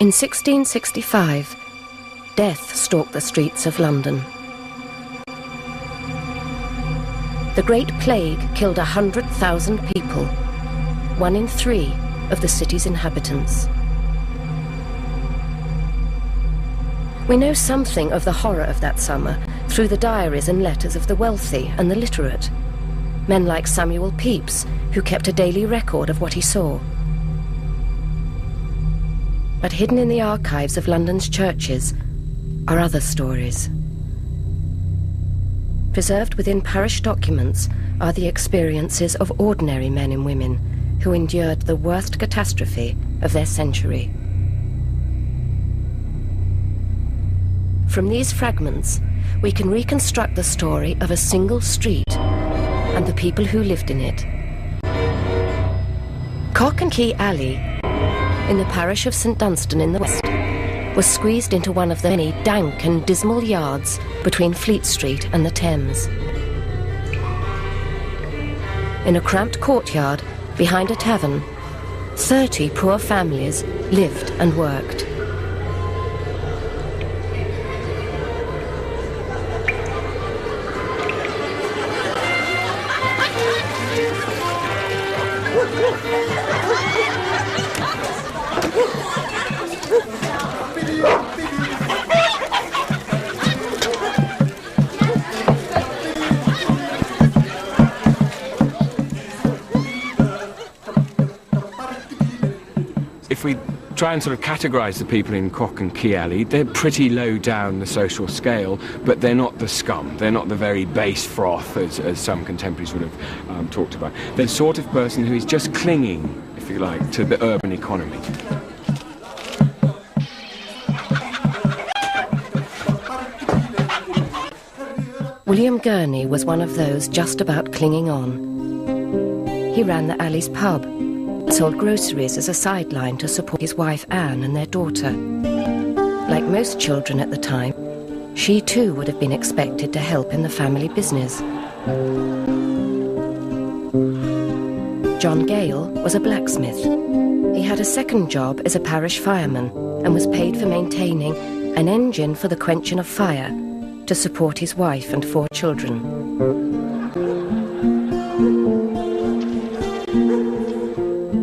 In 1665, death stalked the streets of London. The Great Plague killed 100,000 people, 1 in 3 of the city's inhabitants. We know something of the horror of that summer through the diaries and letters of the wealthy and the literate, men like Samuel Pepys, who kept a daily record of what he saw. But hidden in the archives of London's churches are other stories. Preserved within parish documents are the experiences of ordinary men and women who endured the worst catastrophe of their century. From these fragments, we can reconstruct the story of a single street and the people who lived in it. Cock and Key Alley, in the parish of St Dunstan in the west, was squeezed into one of the many dank and dismal yards between Fleet Street and the Thames. In a cramped courtyard behind a tavern, 30 poor families lived and worked. If we try and sort of categorise the people in Cock and Key Alley, they're pretty low down the social scale, but they're not the scum. They're not the very base froth, as some contemporaries would have talked about. They're the sort of person who is just clinging, if you like, to the urban economy. William Gurney was one of those just about clinging on. He ran the alley's pub, sold groceries as a sideline to support his wife Anne and their daughter. Like most children at the time, she too would have been expected to help in the family business. John Gale was a blacksmith. He had a second job as a parish fireman and was paid for maintaining an engine for the quenching of fire to support his wife and 4 children.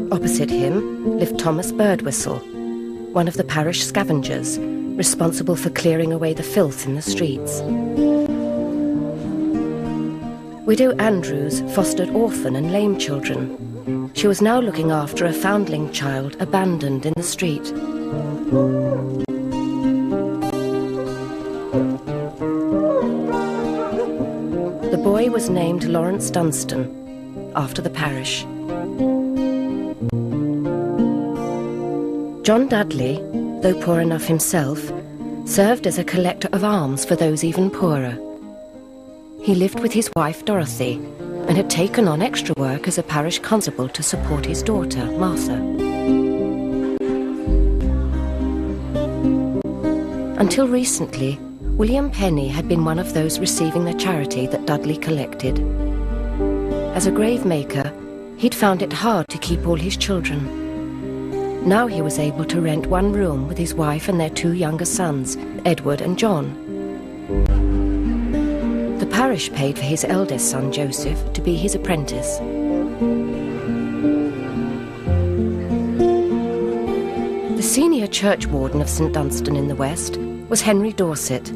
Opposite him lived Thomas Birdwhistle, one of the parish scavengers, responsible for clearing away the filth in the streets. Widow Andrews fostered orphan and lame children. She was now looking after a foundling child abandoned in the street. The boy was named Lawrence Dunstan, after the parish. John Dudley, though poor enough himself, served as a collector of alms for those even poorer. He lived with his wife Dorothy and had taken on extra work as a parish constable to support his daughter, Martha. Until recently, William Penny had been one of those receiving the charity that Dudley collected. As a grave maker, he'd found it hard to keep all his children. Now he was able to rent 1 room with his wife and their 2 younger sons, Edward and John. The parish paid for his eldest son, Joseph, to be his apprentice. The senior church warden of St Dunstan in the West was Henry Dorset.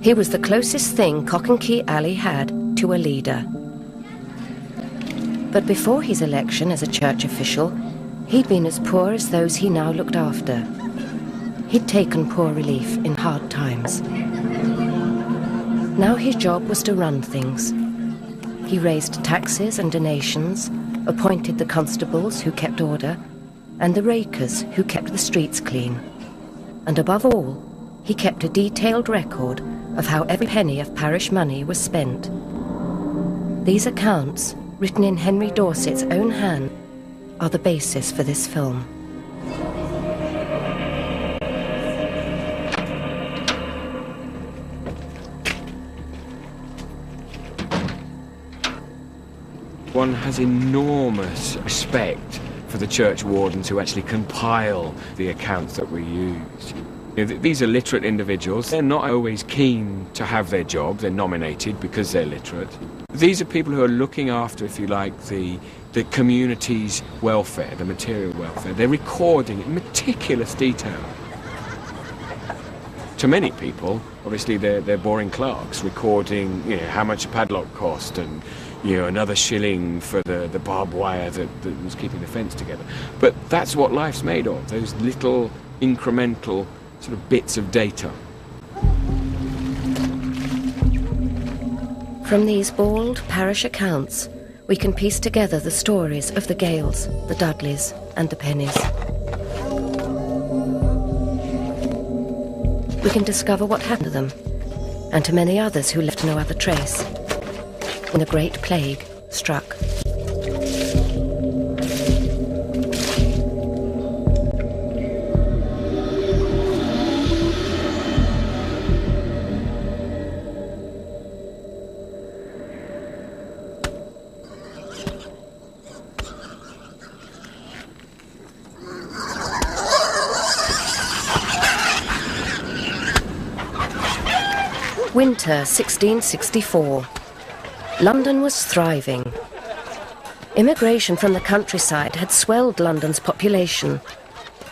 He was the closest thing Cock and Key Alley had to a leader. But before his election as a church official, he'd been as poor as those he now looked after. He'd taken poor relief in hard times. Now his job was to run things. He raised taxes and donations, appointed the constables who kept order, and the rakers who kept the streets clean. And above all, he kept a detailed record of how every penny of parish money was spent. These accounts, written in Henry Dorset's own hand, are the basis for this film. One has enormous respect for the church wardens who actually compile the accounts that we use. These are literate individuals. They're not always keen to have their job. They're nominated because they're literate. These are people who are looking after, if you like, the community's welfare, the material welfare. They're recording in meticulous detail. To many people, obviously, they're boring clerks, recording, how much a padlock cost and, another shilling for the barbed wire that was keeping the fence together. But that's what life's made of, those little incremental sort of bits of data. From these bald parish accounts, we can piece together the stories of the Gales, the Dudleys, and the Pennies. We can discover what happened to them, and to many others who left no other trace, when the Great Plague struck. Winter 1664. London was thriving. Immigration from the countryside had swelled London's population.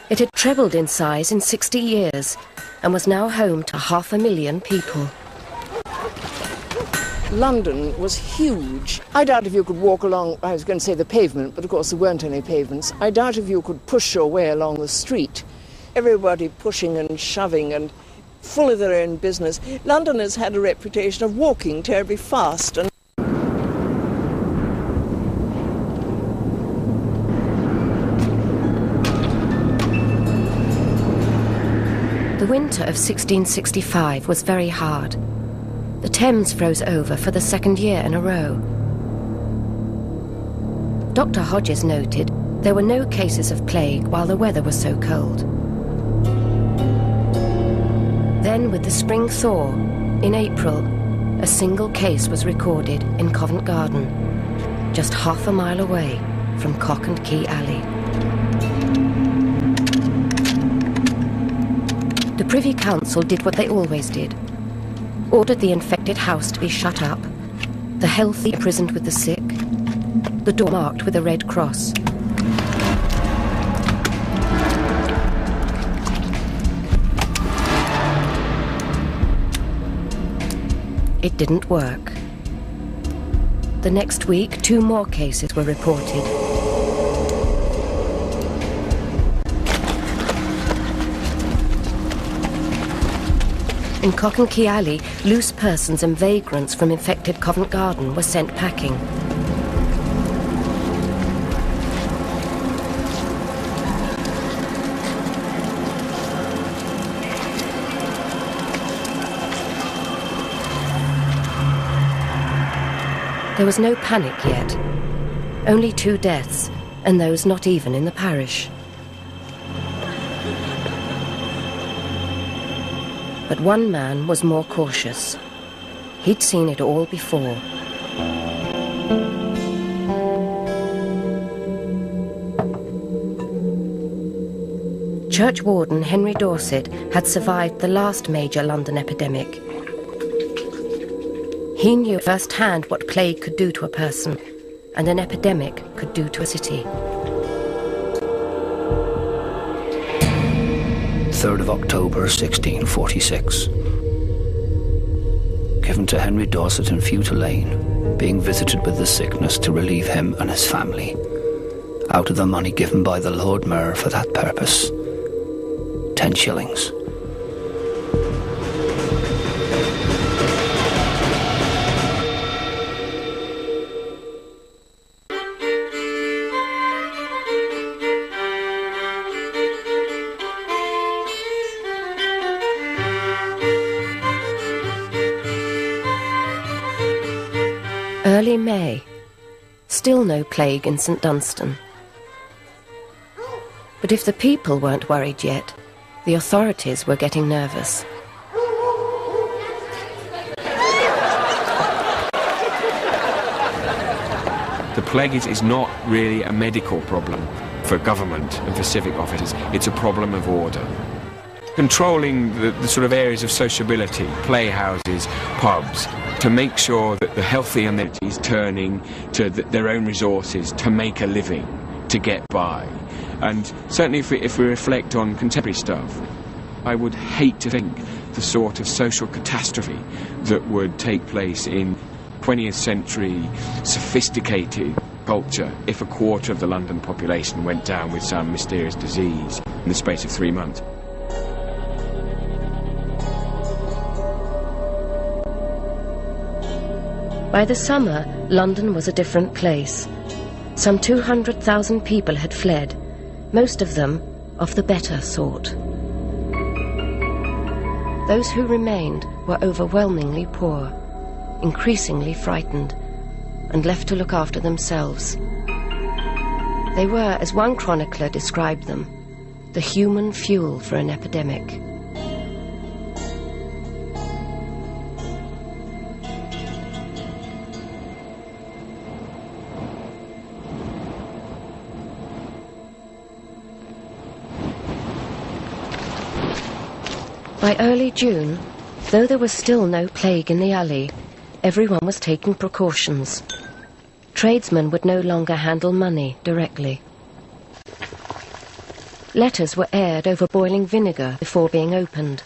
It had trebled in size in 60 years and was now home to 500,000 people. London was huge. I doubt if you could walk along, I was going to say the pavement, but of course there weren't any pavements. I doubt if you could push your way along the street. Everybody pushing and shoving and full of their own business. Londoners had a reputation of walking terribly fast. And the winter of 1665 was very hard. The Thames froze over for the second year in a row. Dr. Hodges noted there were no cases of plague while the weather was so cold. Then, with the spring thaw, in April, a single case was recorded in Covent Garden, just half a mile away from Cock and Key Alley. The Privy Council did what they always did, ordered the infected house to be shut up, the healthy imprisoned with the sick, the door marked with a red cross. It didn't work. The next week, 2 more cases were reported. In Cock and Key Alley, loose persons and vagrants from infected Covent Garden were sent packing. There was no panic yet. Only 2 deaths, and those not even in the parish. But one man was more cautious. He'd seen it all before. Church warden Henry Dorset had survived the last major London epidemic. He knew firsthand what plague could do to a person, and an epidemic could do to a city. 3rd of October 1646. Given to Henry Dorset in Fewta Lane, being visited with the sickness to relieve him and his family, out of the money given by the Lord Mayor for that purpose, 10 shillings. Early May. Still no plague in St Dunstan. But if the people weren't worried yet, the authorities were getting nervous. The plague is not really a medical problem. for government and for civic officers. It's a problem of order. Controlling the sort of areas of sociability, playhouses, pubs, to make sure that the healthy and the is turning to their own resources to make a living, to get by. And certainly if we reflect on contemporary stuff, I would hate to think the sort of social catastrophe that would take place in 20th century sophisticated culture if a quarter of the London population went down with some mysterious disease in the space of 3 months. By the summer, London was a different place. Some 200,000 people had fled, most of them of the better sort. Those who remained were overwhelmingly poor, increasingly frightened, and left to look after themselves. They were, as one chronicler described them, the human fuel for an epidemic. By early June, though there was still no plague in the alley, everyone was taking precautions. Tradesmen would no longer handle money directly. Letters were aired over boiling vinegar before being opened.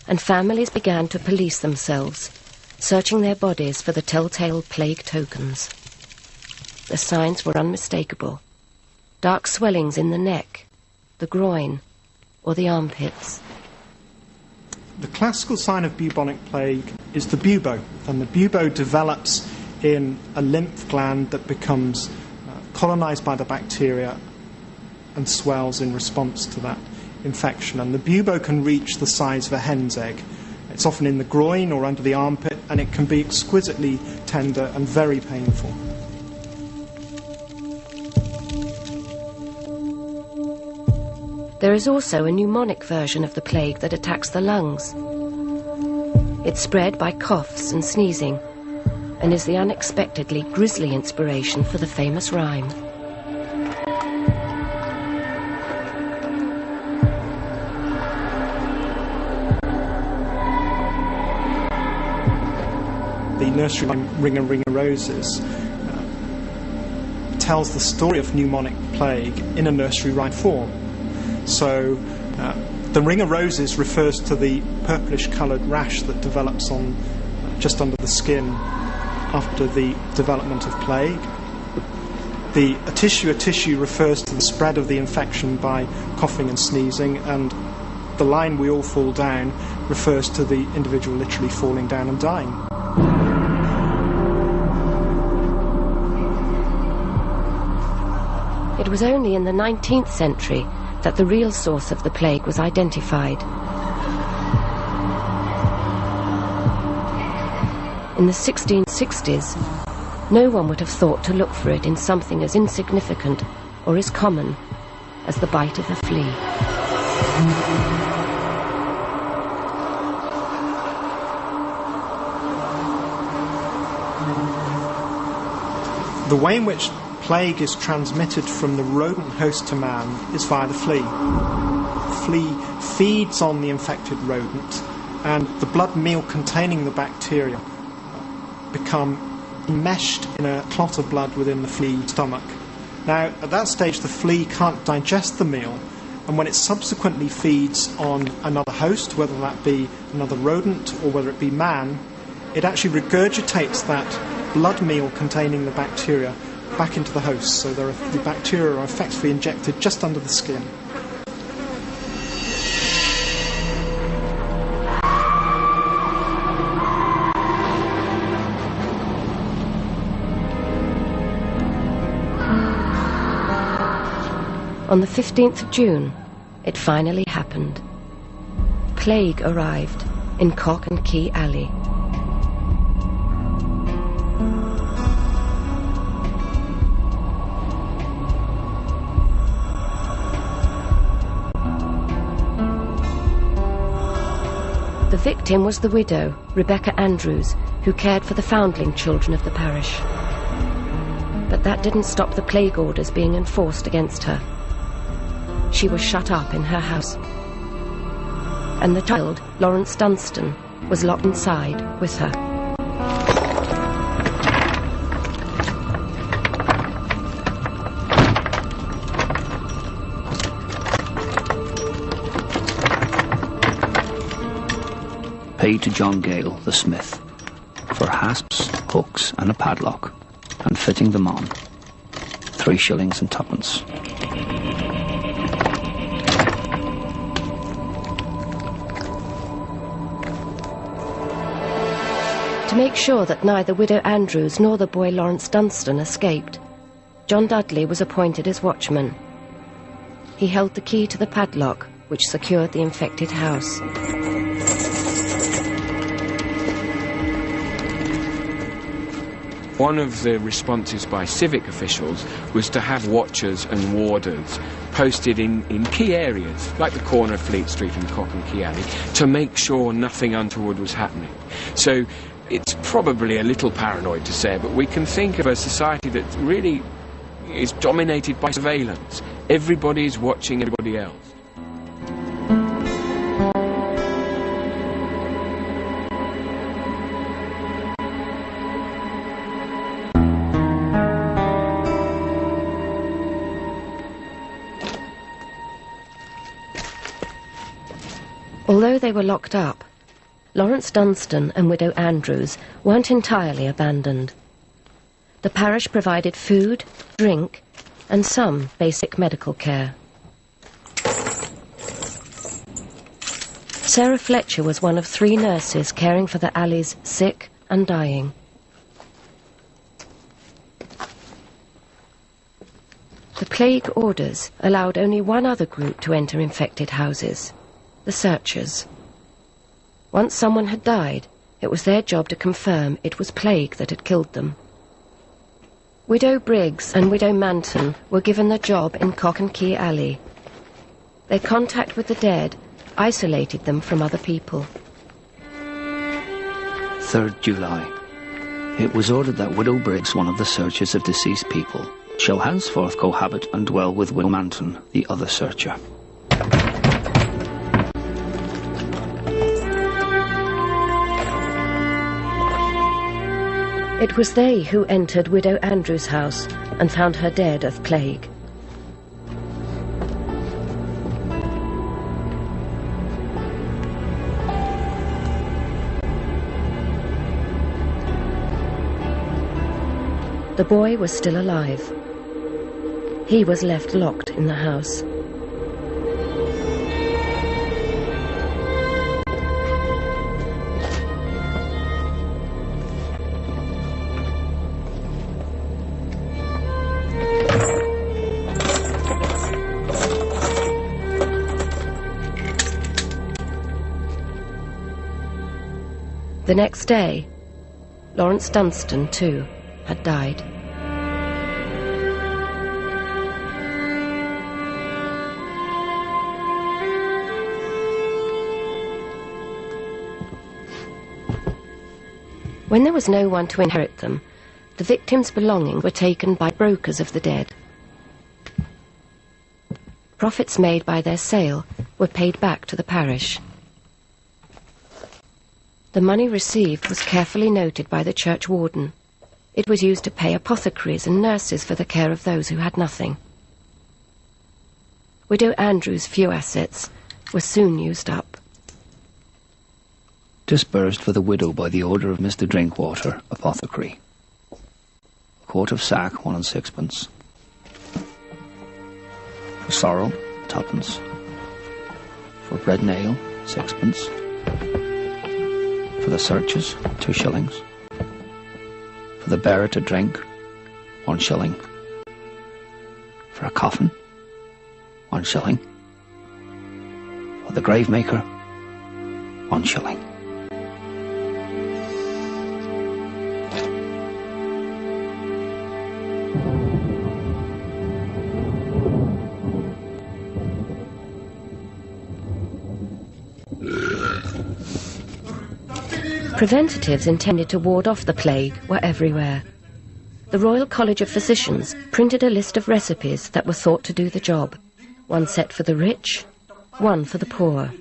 And families began to police themselves, searching their bodies for the telltale plague tokens. The signs were unmistakable. Dark swellings in the neck, the groin, or the armpits. The classical sign of bubonic plague is the bubo, and the bubo develops in a lymph gland that becomes colonized by the bacteria and swells in response to that infection. And the bubo can reach the size of a hen's egg. It's often in the groin or under the armpit, and it can be exquisitely tender and very painful. There is also a pneumonic version of the plague that attacks the lungs. It's spread by coughs and sneezing, and is the unexpectedly grisly inspiration for the famous rhyme. The nursery rhyme Ring a Ring a Roses tells the story of pneumonic plague in a nursery rhyme form. So the ring of roses refers to the purplish coloured rash that develops on just under the skin after the development of plague. The a tissue refers to the spread of the infection by coughing and sneezing, and the line "we all fall down" refers to the individual literally falling down and dying. It was only in the 19th century that the real source of the plague was identified. In the 1660s, no one would have thought to look for it in something as insignificant or as common as the bite of a flea. The way in which plague is transmitted from the rodent host to man is via the flea. The flea feeds on the infected rodent, and the blood meal containing the bacteria become enmeshed in a clot of blood within the flea's stomach. Now, at that stage, the flea can't digest the meal, and when it subsequently feeds on another host, whether that be another rodent or whether it be man, it actually regurgitates that blood meal containing the bacteria back into the host, so the bacteria are effectively injected just under the skin. On the 15th of June, it finally happened. Plague arrived in Cock and Key Alley. The victim was the widow, Rebecca Andrews, who cared for the foundling children of the parish. But that didn't stop the plague orders being enforced against her. She was shut up in her house. And the child, Lawrence Dunstan, was locked inside with her. Paid to John Gale, the smith, for hasps, hooks and a padlock, and fitting them on, 3 shillings and 2pence. To make sure that neither Widow Andrews nor the boy Lawrence Dunstan escaped, John Dudley was appointed as watchman. He held the key to the padlock, which secured the infected house. One of the responses by civic officials was to have watchers and warders posted in key areas, like the corner of Fleet Street and Cock and Key Alley, to make sure nothing untoward was happening. So it's probably a little paranoid to say, but we can think of a society that really is dominated by surveillance. Everybody is watching everybody else. Although they were locked up, Lawrence Dunstan and Widow Andrews weren't entirely abandoned. The parish provided food, drink, and some basic medical care. Sarah Fletcher was one of 3 nurses caring for the alley's sick and dying. The plague orders allowed only one other group to enter infected houses: the searchers. Once someone had died, it was their job to confirm it was plague that had killed them. Widow Briggs and Widow Manton were given the job in Cock and Key Alley. Their contact with the dead isolated them from other people. 3rd July. It was ordered that Widow Briggs, one of the searchers of deceased people, shall henceforth cohabit and dwell with Widow Manton, the other searcher. It was they who entered Widow Andrews' house and found her dead of plague. The boy was still alive. He was left locked in the house. The next day, Lawrence Dunstan, too, had died. When there was no one to inherit them, the victims' belongings were taken by brokers of the dead. Profits made by their sale were paid back to the parish. The money received was carefully noted by the church warden. It was used to pay apothecaries and nurses for the care of those who had nothing. Widow Andrews' few assets were soon used up. Disbursed for the widow by the order of Mr. Drinkwater, apothecary. A quart of sack, 1 and 6pence. For sorrel, 2pence. For bread and ale, 6pence. For the searchers, 2 shillings. For the bearer to drink, 1 shilling. For a coffin, 1 shilling. For the grave maker, 1 shilling. Preventatives intended to ward off the plague were everywhere. the Royal College of Physicians printed a list of recipes that were thought to do the job. One set for the rich, one for the poor.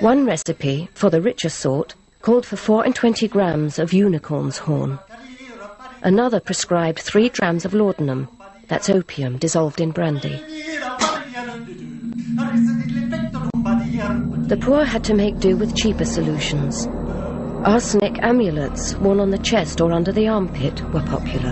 One recipe, for the richer sort, called for 24 grams of unicorn's horn. Another prescribed 3 drams of laudanum, that's opium dissolved in brandy. The poor had to make do with cheaper solutions. Arsenic amulets worn on the chest or under the armpit were popular.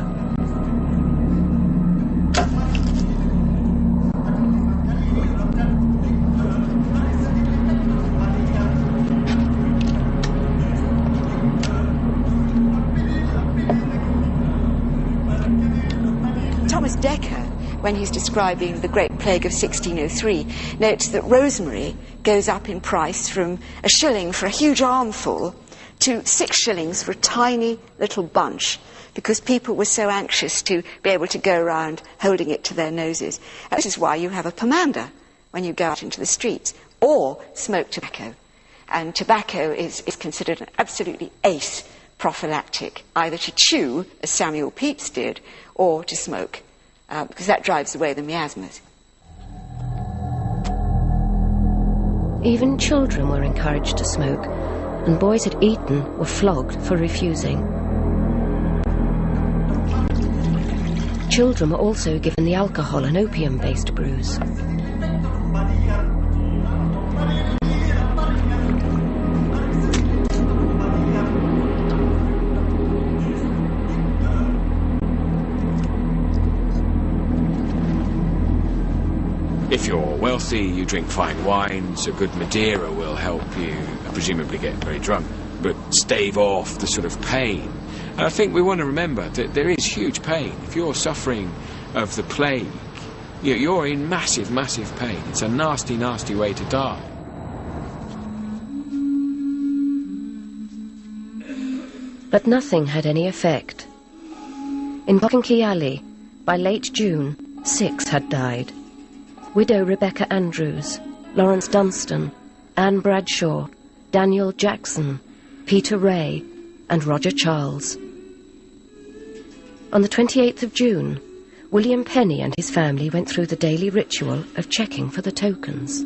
Thomas Dekker, when he's describing the Great Plague of 1603, notes that rosemary goes up in price from a shilling for a huge armful to 6 shillings for a tiny little bunch, because people were so anxious to be able to go around holding it to their noses. And this is why you have a pomander when you go out into the streets, or smoke tobacco. And tobacco is considered an absolutely ace prophylactic, either to chew, as Samuel Pepys did, or to smoke, because that drives away the miasmas. Even children were encouraged to smoke, and boys at Eton were flogged for refusing. Children were also given the alcohol and opium-based brews. If you're wealthy, you drink fine wines, a good Madeira will help you presumably get very drunk, but stave off the sort of pain. And I think we want to remember that there is huge pain. If you're suffering of the plague, you're in massive, massive pain. It's a nasty, nasty way to die. But nothing had any effect. In Cock&Key Alley, by late June, 6 had died. Widow Rebecca Andrews, Lawrence Dunstan, Anne Bradshaw, Daniel Jackson, Peter Ray, and Roger Charles. On the 28th of June, William Penny and his family went through the daily ritual of checking for the tokens.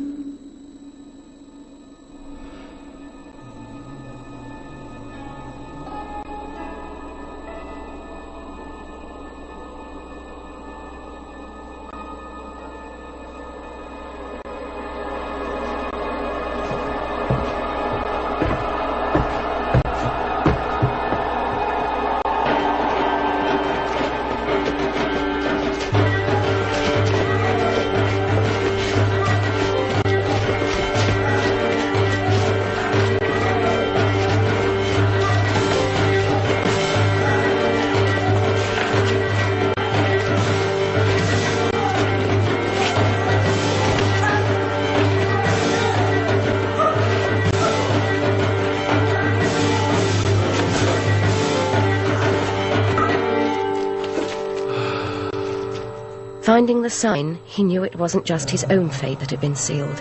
Finding the sign, he knew it wasn't just his own fate that had been sealed.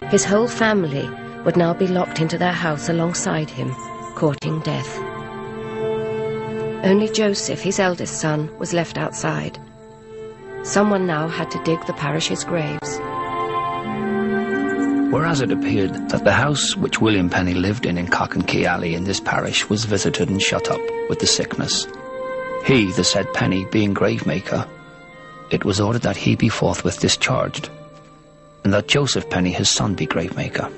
His whole family would now be locked into their house alongside him, courting death. Only Joseph, his eldest son, was left outside. Someone now had to dig the parish's graves. Whereas it appeared that the house which William Penny lived in Cock&Key Alley in this parish was visited and shut up with the sickness, he, the said Penny, being gravemaker, it was ordered that he be forthwith discharged, and that Joseph Penny, his son, be gravemaker.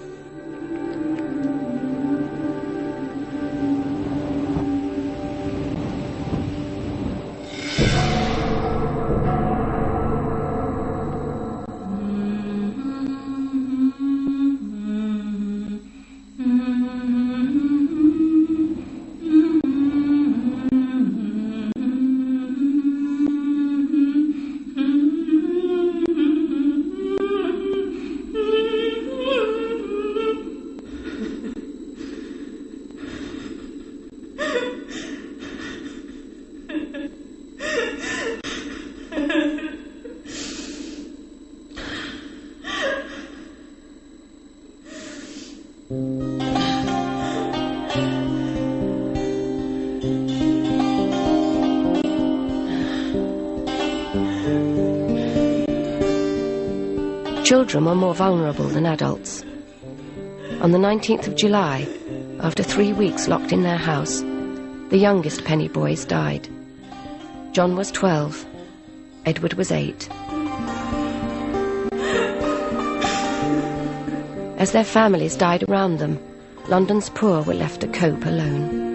Children were more vulnerable than adults. On the 19th of July, after 3 weeks locked in their house, the youngest Penny boys died. John was 12, Edward was 8. As their families died around them, London's poor were left to cope alone.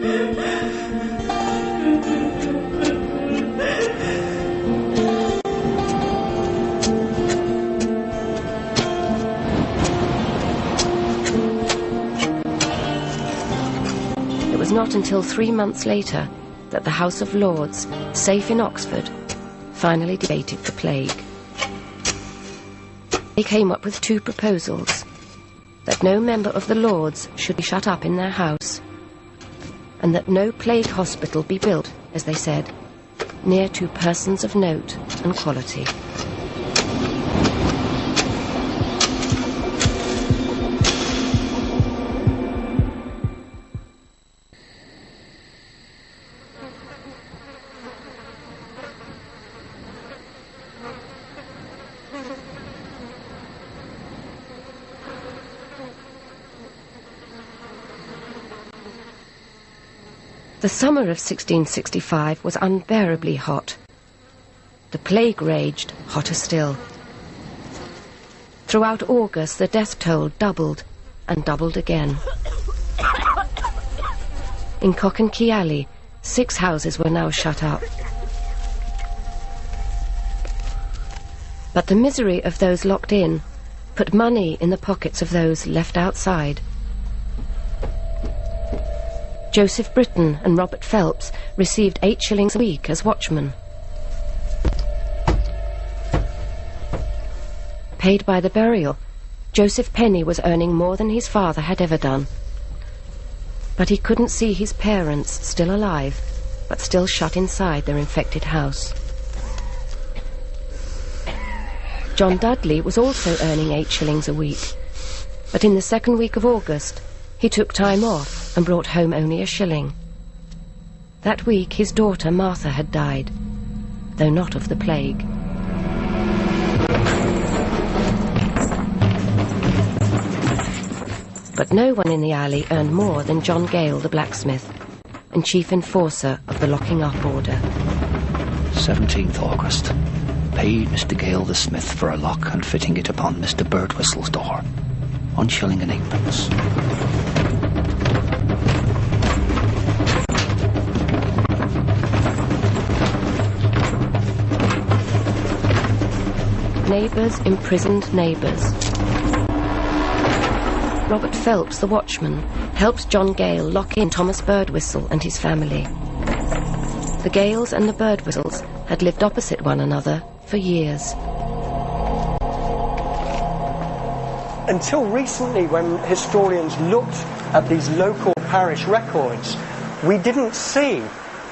It was not until 3 months later that the House of Lords, safe in Oxford, finally debated the plague. They came up with 2 proposals: that no member of the Lords should be shut up in their house, and that no plague hospital be built, as they said, near to persons of note and quality. The summer of 1665 was unbearably hot. The plague raged, hotter still. Throughout August, the death toll doubled and doubled again. In Cock and Key Alley, 6 houses were now shut up. But the misery of those locked in put money in the pockets of those left outside. Joseph Britton and Robert Phelps received 8 shillings a week as watchmen. Paid by the burial, Joseph Penny was earning more than his father had ever done. But he couldn't see his parents, still alive, but still shut inside their infected house. John Dudley was also earning 8 shillings a week, but in the 2nd week of August, he took time off and brought home only a shilling. That week his daughter Martha had died, though not of the plague. But no one in the alley earned more than John Gale the blacksmith, and chief enforcer of the locking up order. 17th August. Paid Mr. Gale the smith for a lock and fitting it upon Mr. Birdwhistle's door. 1 shilling and 8pence. Neighbours imprisoned neighbours. Robert Phelps, the watchman, helped John Gale lock in Thomas Birdwhistle and his family. The Gales and the Birdwhistles had lived opposite one another for years. Until recently, when historians looked at these local parish records, we didn't see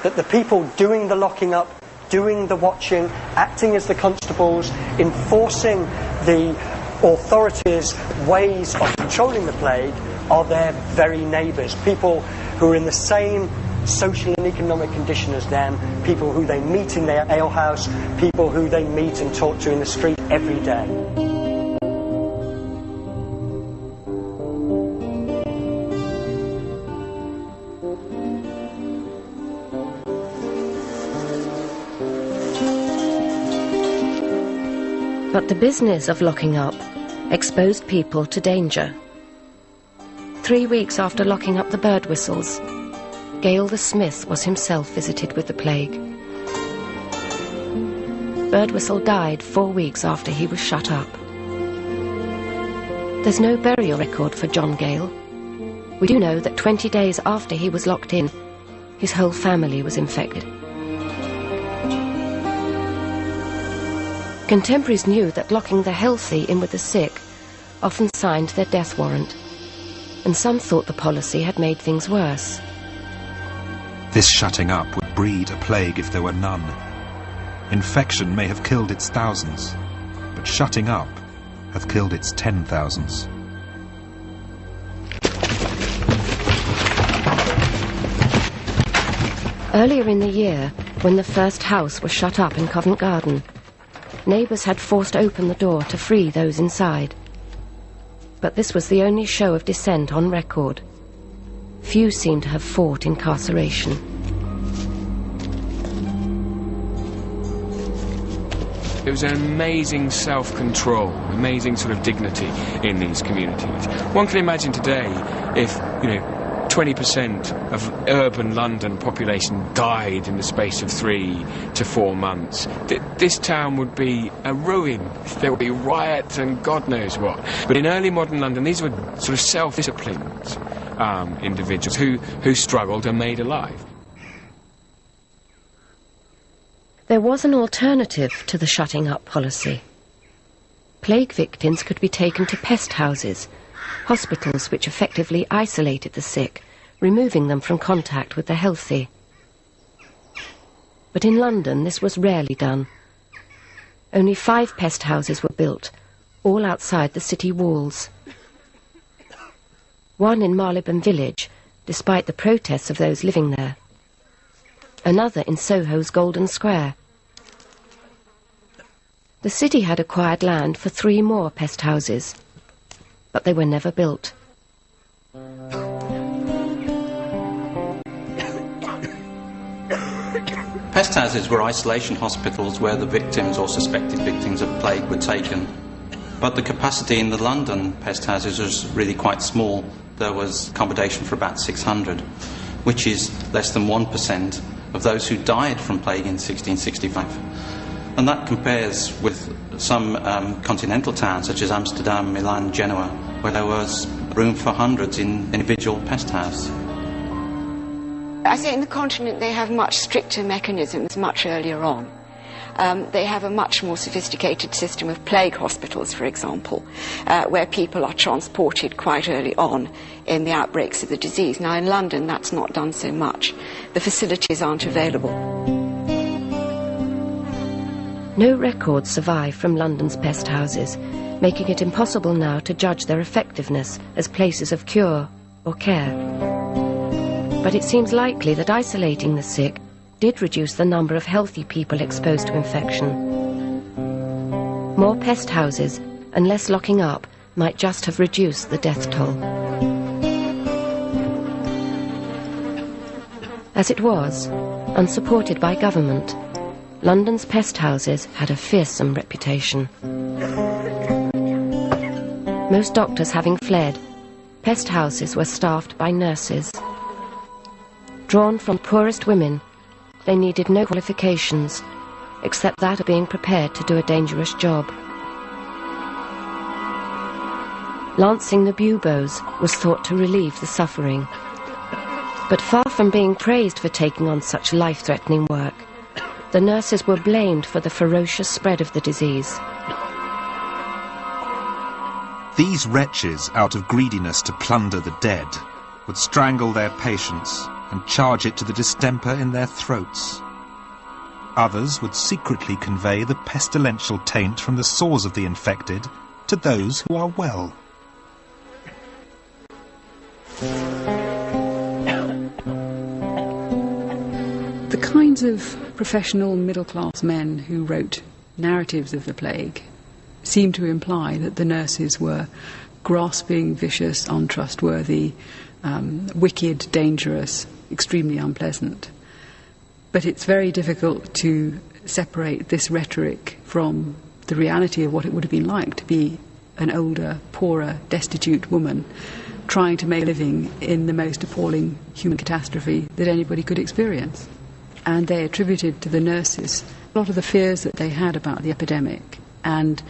that the people doing the locking up, doing the watching, acting as the constables, enforcing the authorities' ways of controlling the plague are their very neighbours, people who are in the same social and economic condition as them, people who they meet in their alehouse, people who they meet and talk to in the street every day. But the business of locking up exposed people to danger. 3 weeks after locking up the Birdwhistles, Gale the smith was himself visited with the plague. Birdwhistle died 4 weeks after he was shut up. There's no burial record for John Gale. We do know that 20 days after he was locked in, his whole family was infected. Contemporaries knew that locking the healthy in with the sick often signed their death warrant, and some thought the policy had made things worse. This shutting up would breed a plague if there were none. Infection may have killed its thousands, but shutting up hath killed its 10,000s. Earlier in the year, when the first house was shut up in Covent Garden, Neighbours had forced open the door to free those inside. But this was the only show of dissent on record. Few seem to have fought incarceration. There was an amazing self-control, amazing sort of dignity in these communities. One can imagine today if, 20% of urban London population died in the space of 3 to 4 months. This town would be a ruin. There would be riots and God knows what. But in early modern London, these were sort of self-disciplined individuals who struggled and made a life. There was an alternative to the shutting up policy. Plague victims could be taken to pest houses, hospitals which effectively isolated the sick, removing them from contact with the healthy. But in London this was rarely done. Only 5 pest houses were built, all outside the city walls. One in Marylebone Village, despite the protests of those living there. Another in Soho's Golden Square. The city had acquired land for 3 more pest houses, but they were never built. Pest houses were isolation hospitals where the victims or suspected victims of plague were taken. But the capacity in the London pest houses was really quite small. There was accommodation for about 600, which is less than 1% of those who died from plague in 1665. And that compares with some continental towns such as Amsterdam, Milan, Genoa, where there was room for hundreds in individual pest houses. I think in the continent they have much stricter mechanisms much earlier on. They have a much more sophisticated system of plague hospitals, for example, where people are transported quite early on in the outbreaks of the disease. Now in London that's not done so much. The facilities aren't available. No records survive from London's pest houses, making it impossible now to judge their effectiveness as places of cure or care. But it seems likely that isolating the sick did reduce the number of healthy people exposed to infection. More pest houses and less locking up might just have reduced the death toll. As it was, unsupported by government, London's pest houses had a fearsome reputation. Most doctors having fled, pest houses were staffed by nurses. Drawn from poorest women, they needed no qualifications, except that of being prepared to do a dangerous job. Lancing the buboes was thought to relieve the suffering. But far from being praised for taking on such life-threatening work, the nurses were blamed for the ferocious spread of the disease. These wretches, out of greediness to plunder the dead, would strangle their patients and charge it to the distemper in their throats. Others would secretly convey the pestilential taint from the sores of the infected to those who are well. The kinds of professional middle-class men who wrote narratives of the plague seem to imply that the nurses were grasping, vicious, untrustworthy, wicked, dangerous, extremely unpleasant. But it's very difficult to separate this rhetoric from the reality of what it would have been like to be an older, poorer, destitute woman trying to make a living in the most appalling human catastrophe that anybody could experience. And they attributed to the nurses a lot of the fears that they had about the epidemic and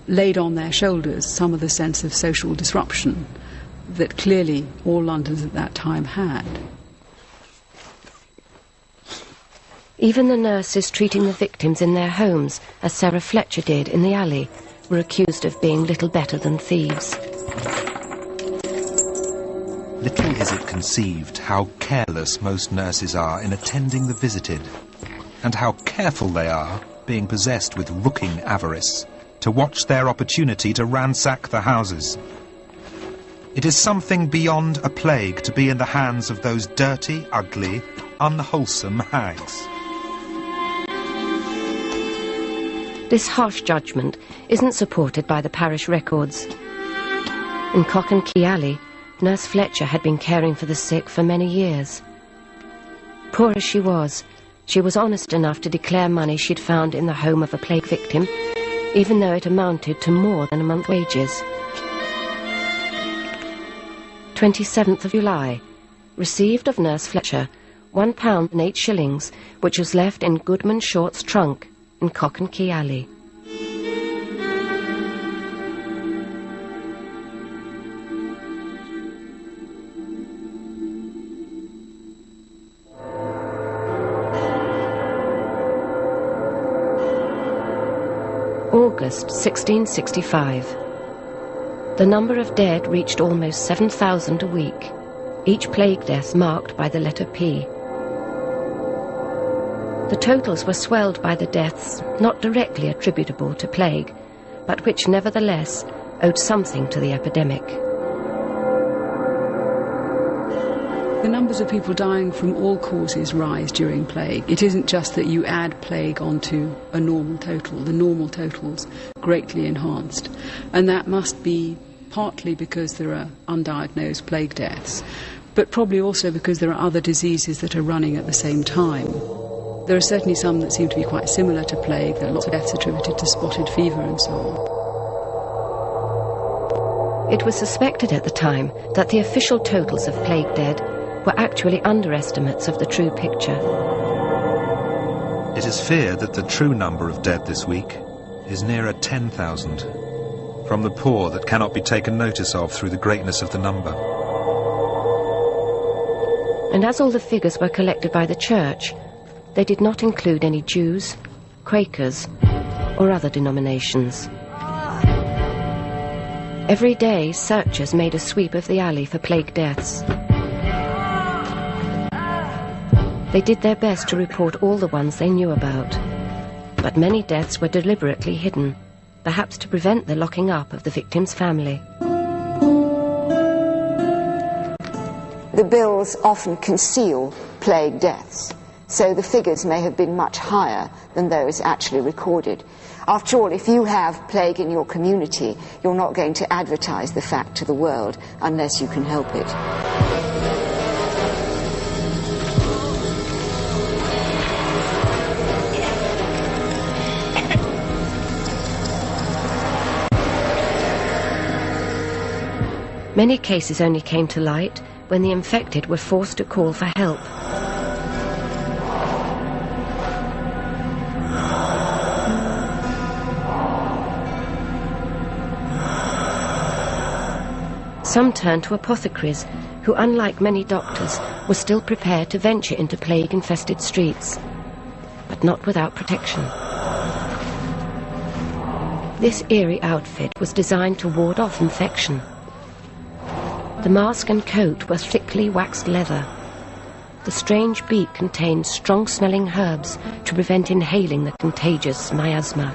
laid on their shoulders some of the sense of social disruption that clearly all Londoners at that time had. Even the nurses treating the victims in their homes, as Sarah Fletcher did in the alley, were accused of being little better than thieves. Little is it conceived how careless most nurses are in attending the visited, and how careful they are, being possessed with rooking avarice, to watch their opportunity to ransack the houses. It is something beyond a plague to be in the hands of those dirty, ugly, unwholesome hags. This harsh judgment isn't supported by the parish records. In Cock and Key Alley, Nurse Fletcher had been caring for the sick for many years. Poor as she was honest enough to declare money she'd found in the home of a plague victim, even though it amounted to more than a month's wages. 27th of July, received of Nurse Fletcher £1 and 8 shillings, which was left in Goodman Short's trunk in Cock and Key Alley. August 1665. The number of dead reached almost 7,000 a week, each plague death marked by the letter P. The totals were swelled by the deaths not directly attributable to plague, but which nevertheless owed something to the epidemic. The numbers of people dying from all causes rise during plague. It isn't just that you add plague onto a normal total. The normal total's greatly enhanced. And that must be partly because there are undiagnosed plague deaths, but probably also because there are other diseases that are running at the same time. There are certainly some that seem to be quite similar to plague. There are lots of deaths attributed to spotted fever and so on. It was suspected at the time that the official totals of plague dead were actually underestimates of the true picture. It is feared that the true number of dead this week is nearer 10,000, from the poor that cannot be taken notice of through the greatness of the number. And as all the figures were collected by the church, they did not include any Jews, Quakers, or other denominations. Every day, searchers made a sweep of the alley for plague deaths. They did their best to report all the ones they knew about, but many deaths were deliberately hidden, perhaps to prevent the locking up of the victim's family. The bills often conceal plague deaths, so the figures may have been much higher than those actually recorded. After all, if you have plague in your community, you're not going to advertise the fact to the world unless you can help it. Many cases only came to light when the infected were forced to call for help. Some turned to apothecaries, who, unlike many doctors, were still prepared to venture into plague-infested streets, but not without protection. This eerie outfit was designed to ward off infection. The mask and coat were thickly waxed leather. The strange beak contained strong-smelling herbs to prevent inhaling the contagious miasma.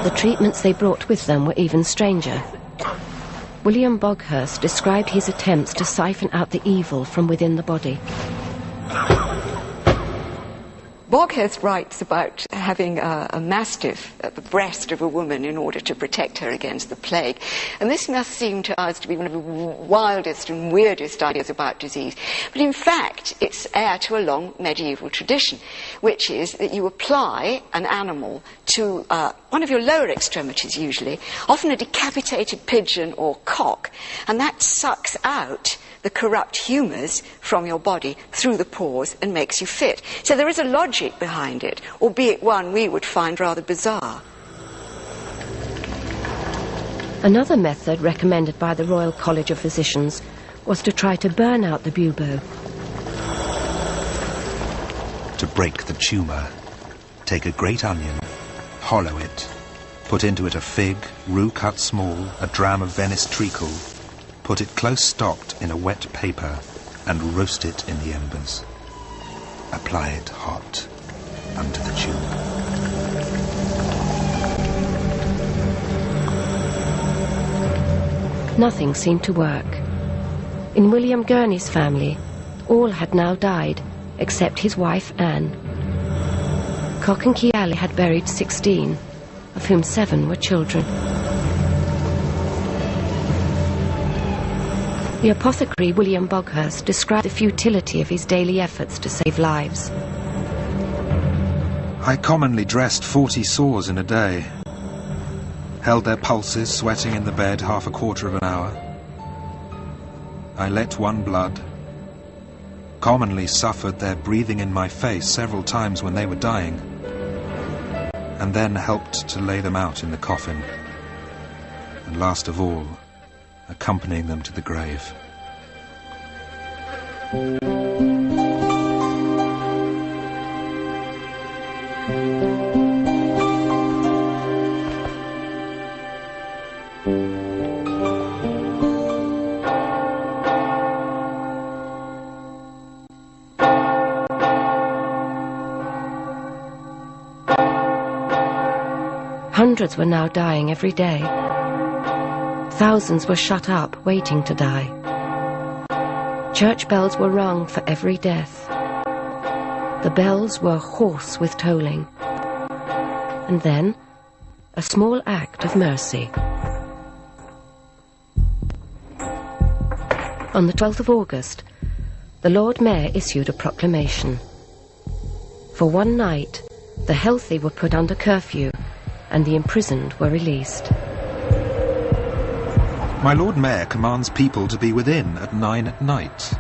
The treatments they brought with them were even stranger. William Boghurst described his attempts to siphon out the evil from within the body. Boghurst writes about having a mastiff at the breast of a woman in order to protect her against the plague. And this must seem to us to be one of the wildest and weirdest ideas about disease. But in fact, it's heir to a long medieval tradition, which is that you apply an animal to one of your lower extremities usually, often a decapitated pigeon or cock, and that sucks out the corrupt humours from your body through the pores and makes you fit. So there is a logic behind it, albeit one we would find rather bizarre. Another method recommended by the Royal College of Physicians was to try to burn out the bubo. To break the tumour, take a great onion, hollow it, put into it a fig, rue cut small, a dram of Venice treacle, put it close stopped in a wet paper and roast it in the embers. Apply it hot under the tumour. Nothing seemed to work. In William Gurney's family, all had now died, except his wife Anne. Cock and Key Alley had buried 16, of whom 7 were children. The apothecary William Boghurst described the futility of his daily efforts to save lives. I commonly dressed 40 sores in a day, held their pulses sweating in the bed half a quarter of an hour. I let one blood, commonly suffered their breathing in my face several times when they were dying, and then helped to lay them out in the coffin, and last of all, accompanying them to the grave. Hundreds were now dying every day. Thousands were shut up, waiting to die. Church bells were rung for every death. The bells were hoarse with tolling. And then, a small act of mercy. On the 12th of August, the Lord Mayor issued a proclamation. For one night, the healthy were put under curfew, and the imprisoned were released. My Lord Mayor commands people to be within at 9 at night,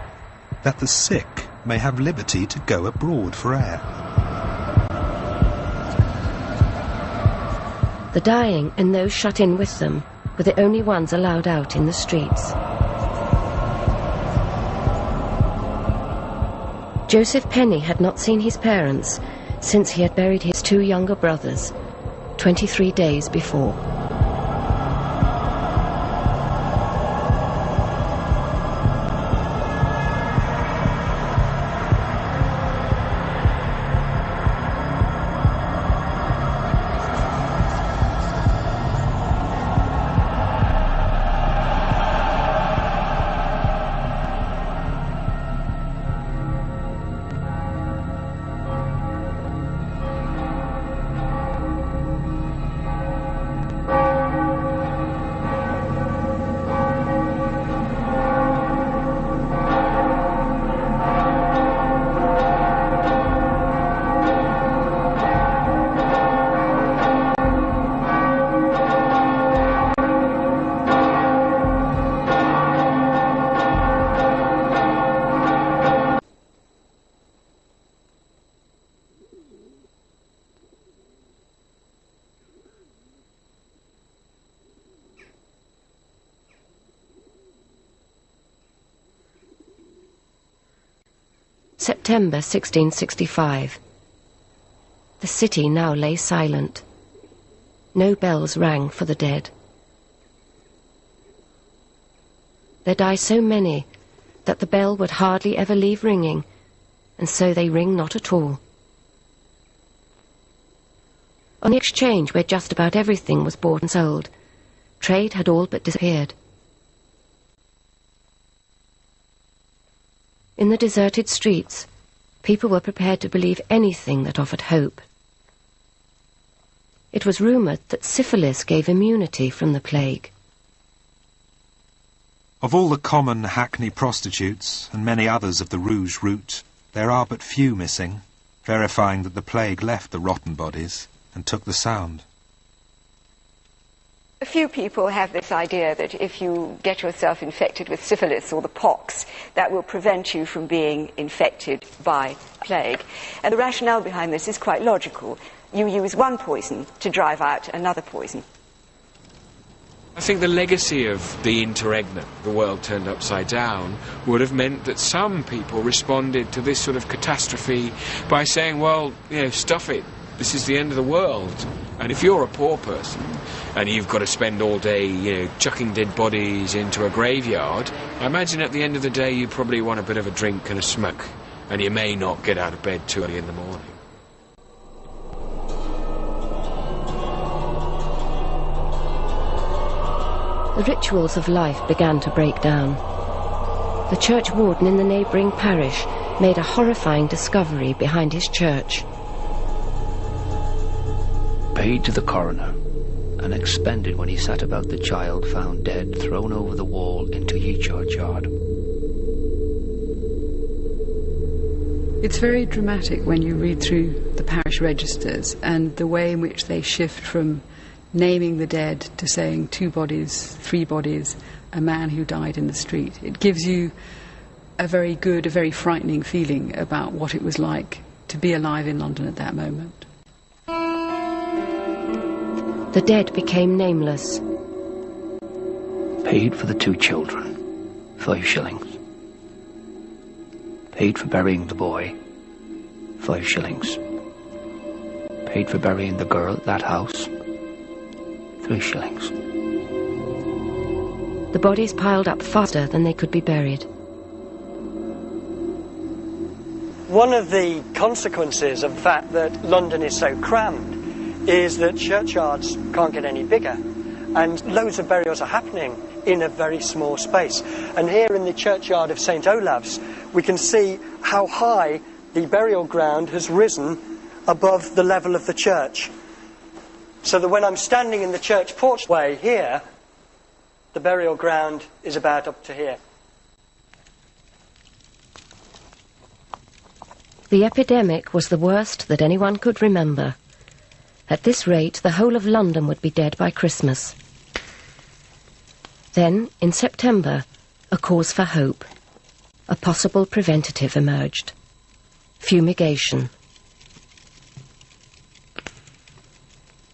that the sick may have liberty to go abroad for air. The dying and those shut in with them were the only ones allowed out in the streets. Joseph Penny had not seen his parents since he had buried his 2 younger brothers 23 days before. September 1665. The city now lay silent. No bells rang for the dead. There die so many that the bell would hardly ever leave ringing, and so they ring not at all. On the exchange, where just about everything was bought and sold, trade had all but disappeared. In the deserted streets, people were prepared to believe anything that offered hope. It was rumoured that syphilis gave immunity from the plague. Of all the common hackney prostitutes, and many others of the Rouge route, there are but few missing, verifying that the plague left the rotten bodies and took the sound. A few people have this idea that if you get yourself infected with syphilis or the pox, that will prevent you from being infected by plague. And the rationale behind this is quite logical. You use one poison to drive out another poison. I think the legacy of the interregnum, the world turned upside down, would have meant that some people responded to this sort of catastrophe by saying, well, stuff it. This is the end of the world. And if you're a poor person and you've got to spend all day, chucking dead bodies into a graveyard, I imagine at the end of the day you probably want a bit of a drink and a smoke, and you may not get out of bed too early in the morning. The rituals of life began to break down. The church warden in the neighbouring parish made a horrifying discovery behind his church. paid to the coroner, and expended when he set about the child found dead, thrown over the wall into ye churchyard. It's very dramatic when you read through the parish registers and the way in which they shift from naming the dead to saying 2 bodies, 3 bodies, a man who died in the street. It gives you a very good, a very frightening feeling about what it was like to be alive in London at that moment. The dead became nameless. Paid for the 2 children, 5 shillings. Paid for burying the boy, 5 shillings. Paid for burying the girl at that house, 3 shillings. The bodies piled up faster than they could be buried. One of the consequences of the fact that London is so crammed is that churchyards can't get any bigger, and loads of burials are happening in a very small space. And here in the churchyard of St. Olave's, we can see how high the burial ground has risen above the level of the church. So that when I'm standing in the church porchway here, the burial ground is about up to here. The epidemic was the worst that anyone could remember. At this rate, the whole of London would be dead by Christmas. Then, in September, a cause for hope. A possible preventative emerged. Fumigation.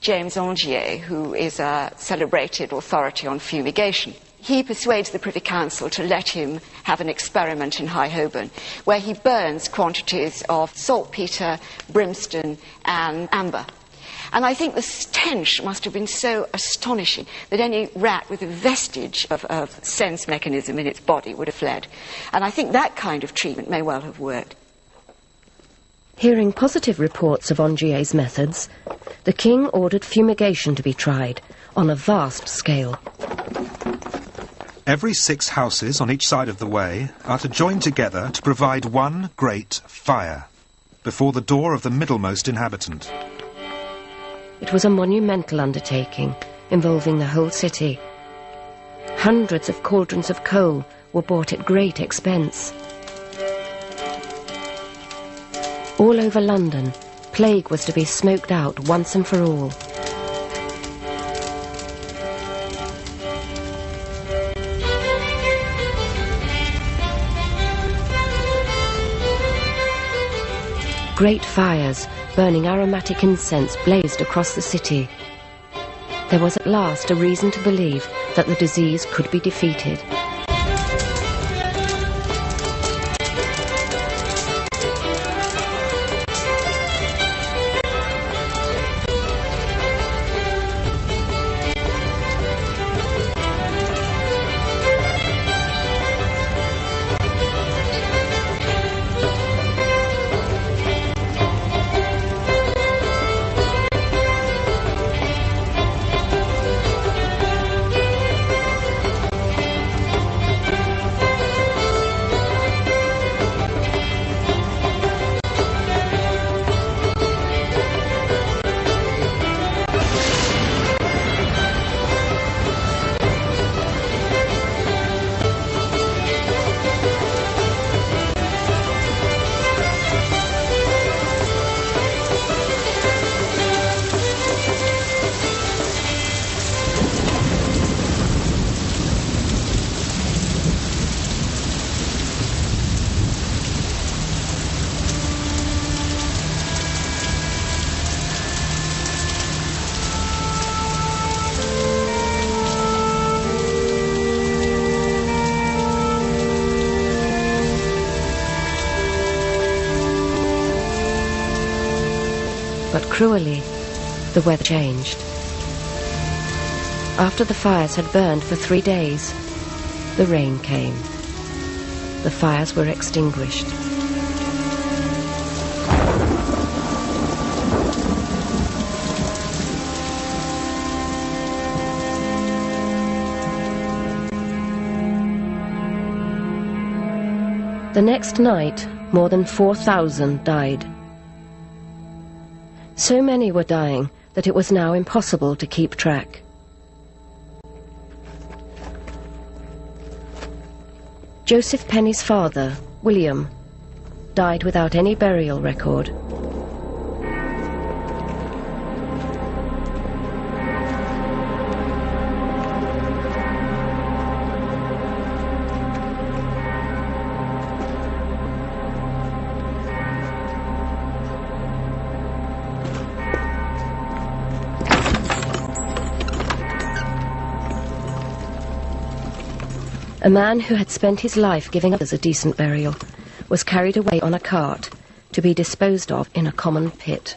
James Angier, who is a celebrated authority on fumigation, he persuades the Privy Council to let him have an experiment in High Holborn, where he burns quantities of saltpetre, brimstone and amber. And I think the stench must have been so astonishing that any rat with a vestige of sense mechanism in its body would have fled. And I think that kind of treatment may well have worked. Hearing positive reports of Angier's methods, the king ordered fumigation to be tried on a vast scale. Every 6 houses on each side of the way are to join together to provide one great fire before the door of the middlemost inhabitant. It was a monumental undertaking, involving the whole city. Hundreds of cauldrons of coal were bought at great expense. All over London, plague was to be smoked out once and for all. Great fires, burning aromatic incense, blazed across the city. There was at last a reason to believe that the disease could be defeated. But cruelly, the weather changed. After the fires had burned for 3 days, the rain came. The fires were extinguished. The next night, more than 4,000 died. So many were dying that it was now impossible to keep track. Joseph Penny's father, William, died without any burial record. A man who had spent his life giving others a decent burial was carried away on a cart to be disposed of in a common pit.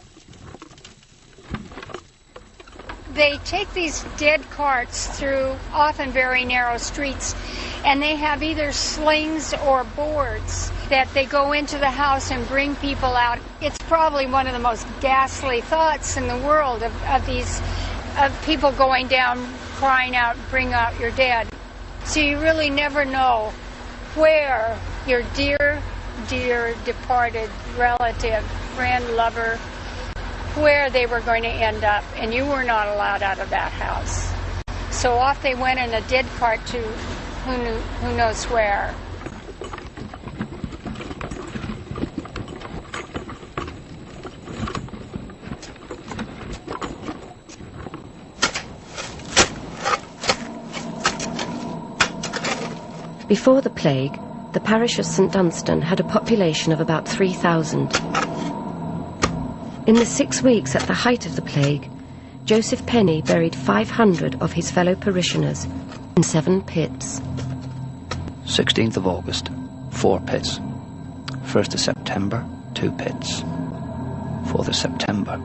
They take these dead carts through often very narrow streets, and they have either slings or boards that they go into the house and bring people out. It's probably one of the most ghastly thoughts in the world of people going down crying out, "Bring out your dead." So you really never know where your dear, dear departed relative, friend, lover, where they were going to end up, and you were not allowed out of that house. So off they went in a dead cart to who knows where. Before the plague, the parish of St Dunstan had a population of about 3,000. In the 6 weeks at the height of the plague, Joseph Penny buried 500 of his fellow parishioners in 7 pits. 16th of August, 4 pits. 1st of September, 2 pits. 4th of September,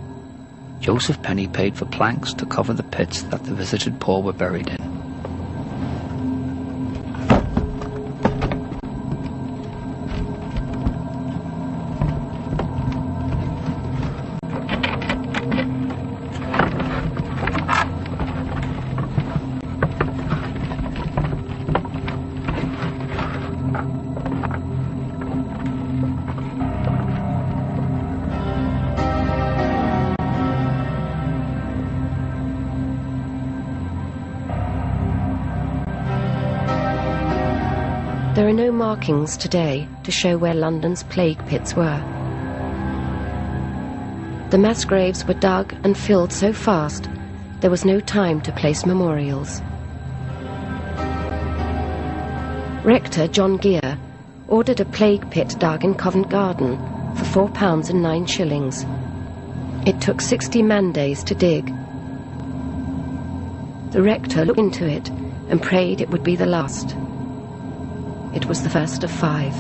Joseph Penny paid for planks to cover the pits that the visited poor were buried in. There are no markings today to show where London's plague pits were. The mass graves were dug and filled so fast there was no time to place memorials. Rector John Gear ordered a plague pit dug in Covent Garden for £4 and 9 shillings. It took 60 man-days to dig. The rector looked into it and prayed it would be the last. It was the first of 5.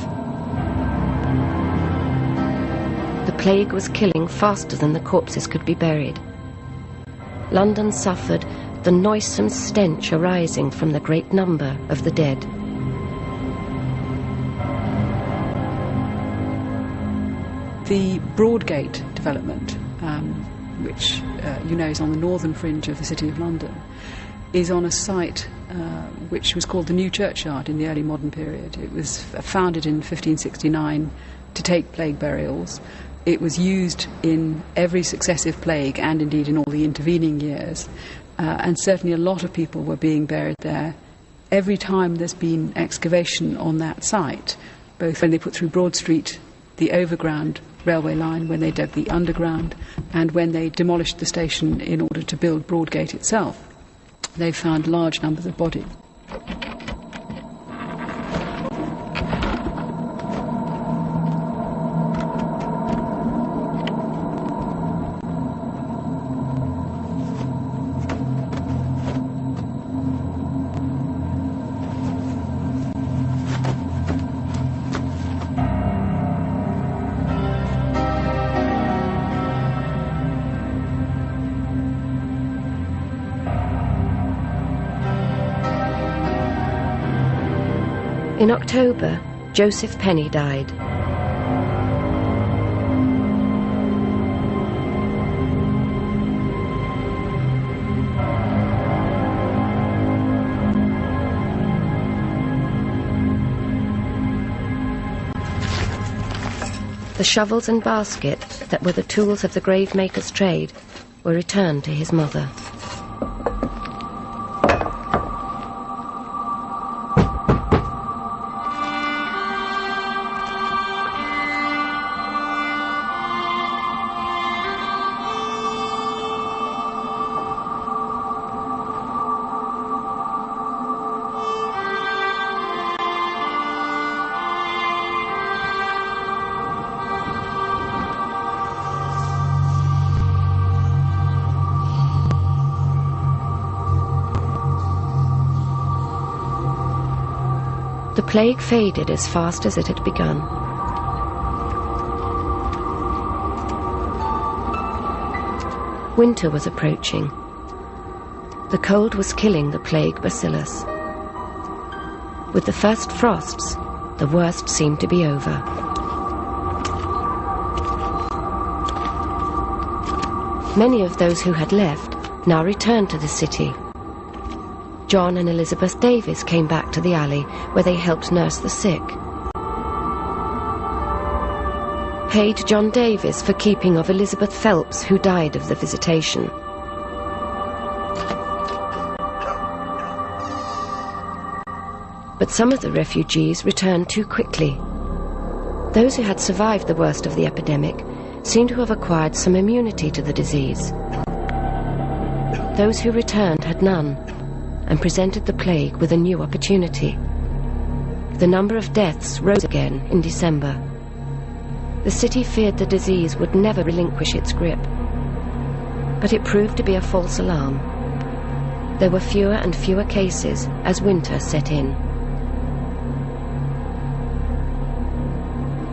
The plague was killing faster than the corpses could be buried. London suffered the noisome stench arising from the great number of the dead. The Broadgate development, which you know is on the northern fringe of the City of London, is on a site which was called the New Churchyard in the early modern period. It was founded in 1569 to take plague burials. It was used in every successive plague and indeed in all the intervening years. And certainly a lot of people were being buried there. Every time there's been excavation on that site, both when they put through Broad Street, the overground railway line, when they dug the underground, and when they demolished the station in order to build Broadgate itself, they found large numbers of bodies. In October, Joseph Penny died. The shovels and basket that were the tools of the gravemaker's trade were returned to his mother. The plague faded as fast as it had begun. Winter was approaching. The cold was killing the plague bacillus. With the first frosts, the worst seemed to be over. Many of those who had left now returned to the city. John and Elizabeth Davis came back to the alley where they helped nurse the sick. Paid John Davis for keeping of Elizabeth Phelps, who died of the visitation. But some of the refugees returned too quickly. Those who had survived the worst of the epidemic seemed to have acquired some immunity to the disease. Those who returned had none, and presented the plague with a new opportunity. The number of deaths rose again in December. The city feared the disease would never relinquish its grip. But it proved to be a false alarm. There were fewer and fewer cases as winter set in.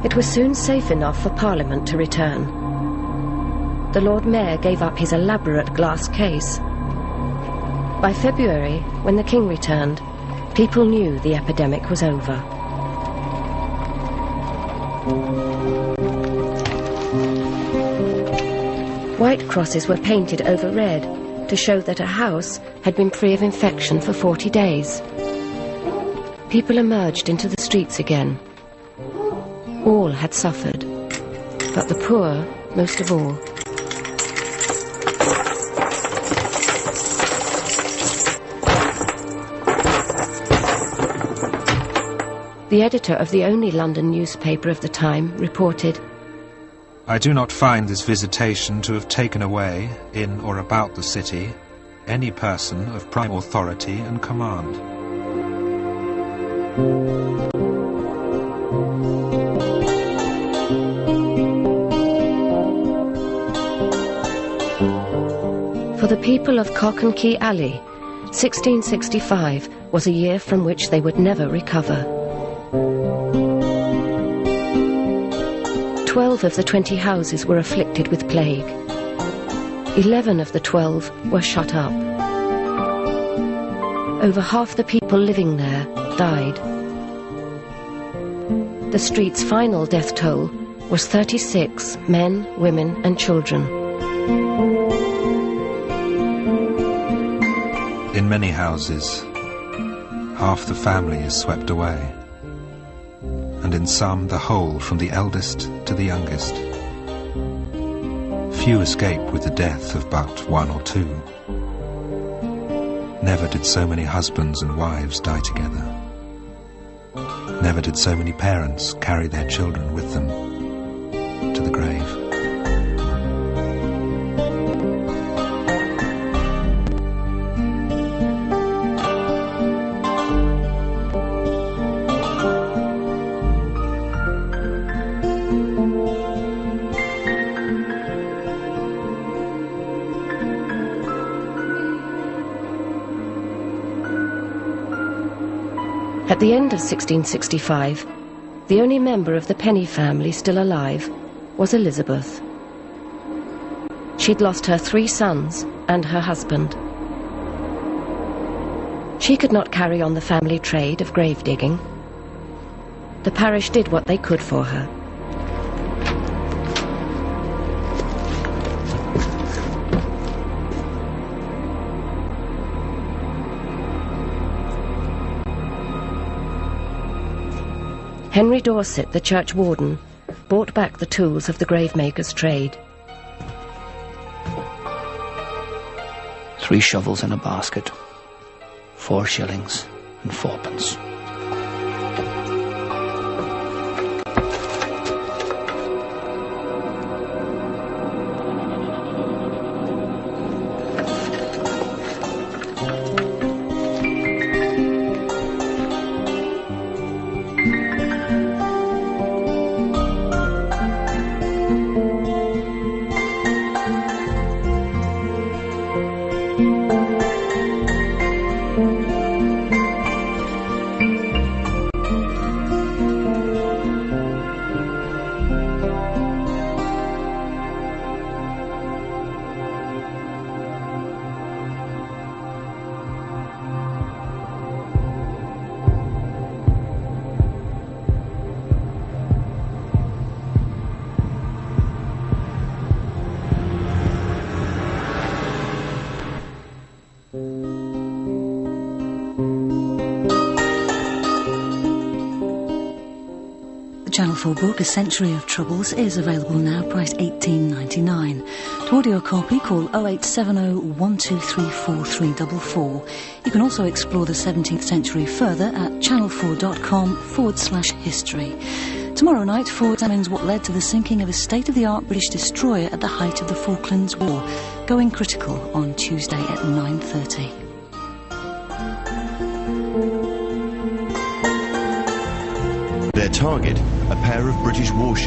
It was soon safe enough for Parliament to return. The Lord Mayor gave up his elaborate glass case. By February, when the King returned, people knew the epidemic was over. White crosses were painted over red to show that a house had been free of infection for 40 days. People emerged into the streets again. All had suffered, but the poor most of all. The editor of the only London newspaper of the time reported, "I do not find this visitation to have taken away, in or about the city, any person of prime authority and command." For the people of Cock and Key Alley, 1665 was a year from which they would never recover. 12 of the 20 houses were afflicted with plague. 11 of the 12 were shut up. Over half the people living there died. The street's final death toll was 36 men, women and children. In many houses, half the family is swept away, and in some the whole, from the eldest to the youngest. Few escape with the death of but one or two. Never did so many husbands and wives die together. Never did so many parents carry their children with them to the grave. At the end of 1665, the only member of the Penny family still alive was Elizabeth. She'd lost her 3 sons and her husband. She could not carry on the family trade of grave digging. The parish did what they could for her. Henry Dorset, the church warden, bought back the tools of the gravemaker's trade. 3 shovels in a basket, 4 shillings and 4pence. Channel 4 book, A Century of Troubles, is available now, priced $18.99. To order your copy, call 0870 1234 344. You can also explore the 17th century further at channel4.com/history. Tomorrow night, 4 examines what led to the sinking of a state-of-the-art British destroyer at the height of the Falklands War, going critical on Tuesday at 9:30. Their target, a pair of British warships.